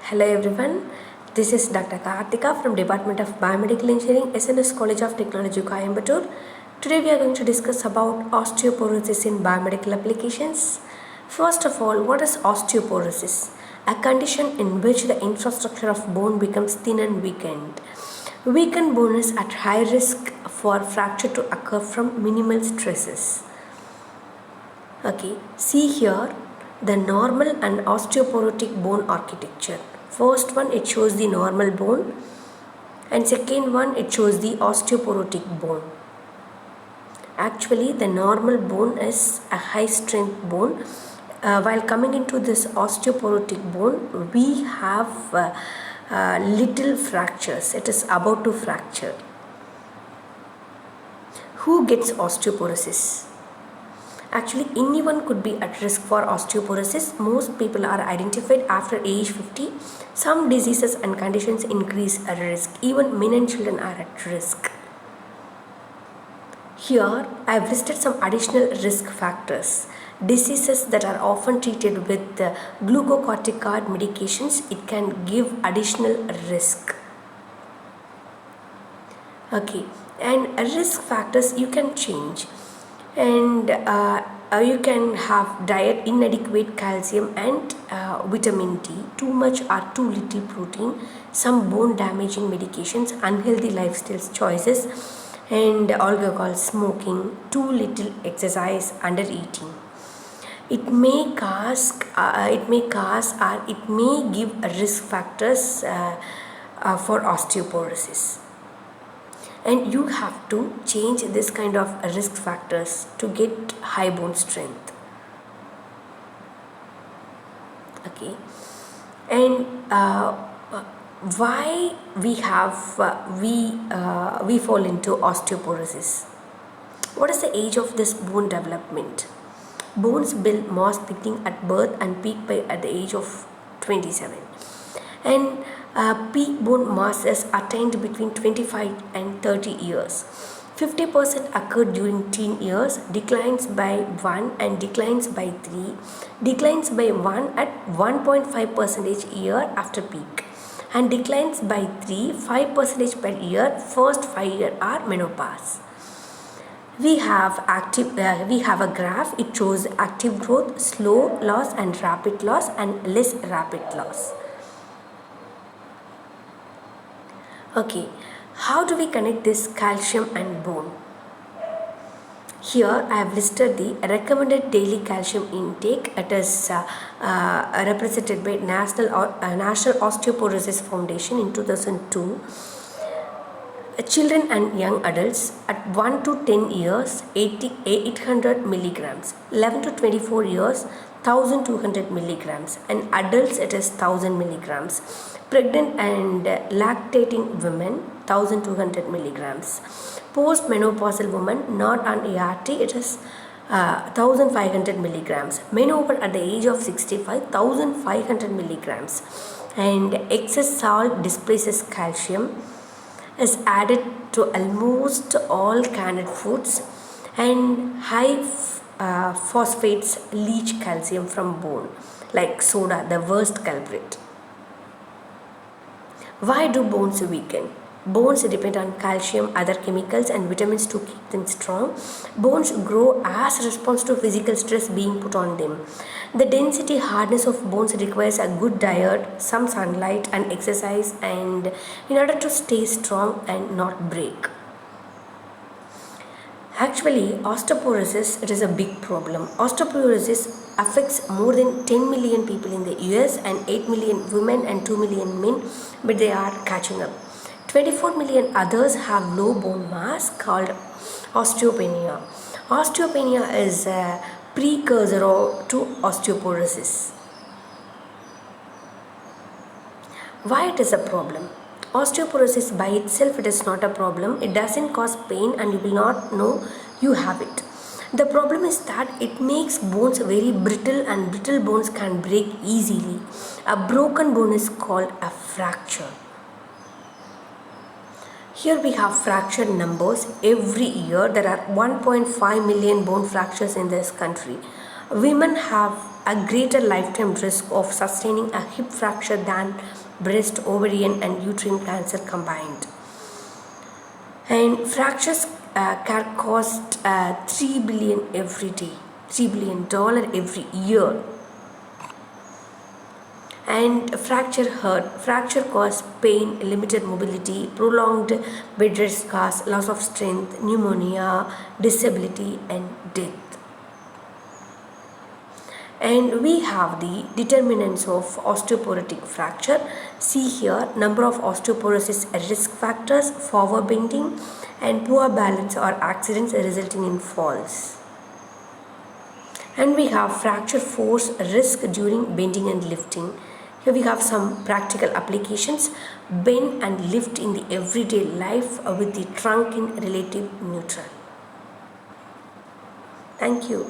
Hello everyone, this is Dr. Karthika from Department of Biomedical Engineering, SNS College of Technology, Coimbatore. Today we are going to discuss about osteoporosis in biomedical applications. First of all, what is osteoporosis? A condition in which the infrastructure of bone becomes thin and weakened. Weakened bone is at high risk for fracture to occur from minimal stresses. Okay, see here the normal and osteoporotic bone architecture. First one, it shows the normal bone, and second one, it shows the osteoporotic bone. Actually, the normal bone is a high strength bone. While coming into this osteoporotic bone, we have little fractures. It is about to fracture. Who gets osteoporosis? Actually, anyone could be at risk for osteoporosis. Most people are identified after age 50. Some diseases and conditions increase a risk. Even men and children are at risk. Here, I have listed some additional risk factors. Diseases that are often treated with glucocorticoid medications, it can give additional risk. Okay, and risk factors you can change. And you can have diet inadequate calcium and vitamin D, too much or too little protein, some bone damaging medications, unhealthy lifestyle choices, and alcohol, smoking, too little exercise, under eating. It may cause or it may give risk factors for osteoporosis. And you have to change this kind of risk factors to get high bone strength. Okay, and why we fall into osteoporosis? What is the age of this bone development? Bones build mass beginning at birth and peak at the age of 27. And peak bone mass is attained between 25 and 30 years. 50% occur during teen years, declines by 1 and declines by 3, declines by 1 at 1.5% year after peak, and declines by 5% per year first 5 years are menopause. We have a graph. It shows active growth, slow loss and rapid loss, and less rapid loss. Okay, how do we connect this calcium and bone? Here I have listed the recommended daily calcium intake. It is represented by National Osteoporosis Foundation in 2002. Children and young adults at 1 to 10 years 800 milligrams, 11 to 24 years 1200 milligrams, and adults it is 1000 milligrams. Pregnant and lactating women 1200 milligrams. Postmenopausal woman not on ART it is 1500 milligrams. Men over at the age of 65 1500 milligrams. And excess salt displaces calcium, is added to almost all canned foods, and high phosphates leach calcium from bone like soda, the worst culprit. Why do bones weaken? Bones depend on calcium, other chemicals and vitamins to keep them strong. Bones grow as response to physical stress being put on them. The density hardness of bones requires a good diet, some sunlight and exercise, and in order to stay strong and not break. Actually, osteoporosis, it is a big problem. Osteoporosis affects more than 10 million people in the US and 8 million women and 2 million men, but they are catching up. 24 million others have low bone mass called osteopenia. Osteopenia is a precursor to osteoporosis. Why it is a problem? Osteoporosis by itself, it is not a problem. It doesn't cause pain and you will not know you have it. The problem is that it makes bones very brittle, and brittle bones can break easily. A broken bone is called a fracture. Here we have fracture numbers. Every year there are 1.5 million bone fractures in this country. Women have a greater lifetime risk of sustaining a hip fracture than breast, ovarian, and uterine cancer combined. And fractures can cost 3 billion every day, $3 billion every year. And fracture cause pain, limited mobility, prolonged bed rest cause loss of strength, pneumonia, disability, and death. And we have the determinants of osteoporotic fracture. See here, number of osteoporosis risk factors: forward bending and poor balance or accidents resulting in falls. And we have fracture force risk during bending and lifting. Here we have some practical applications: bend and lift in the everyday life with the trunk in relative neutral. Thank you.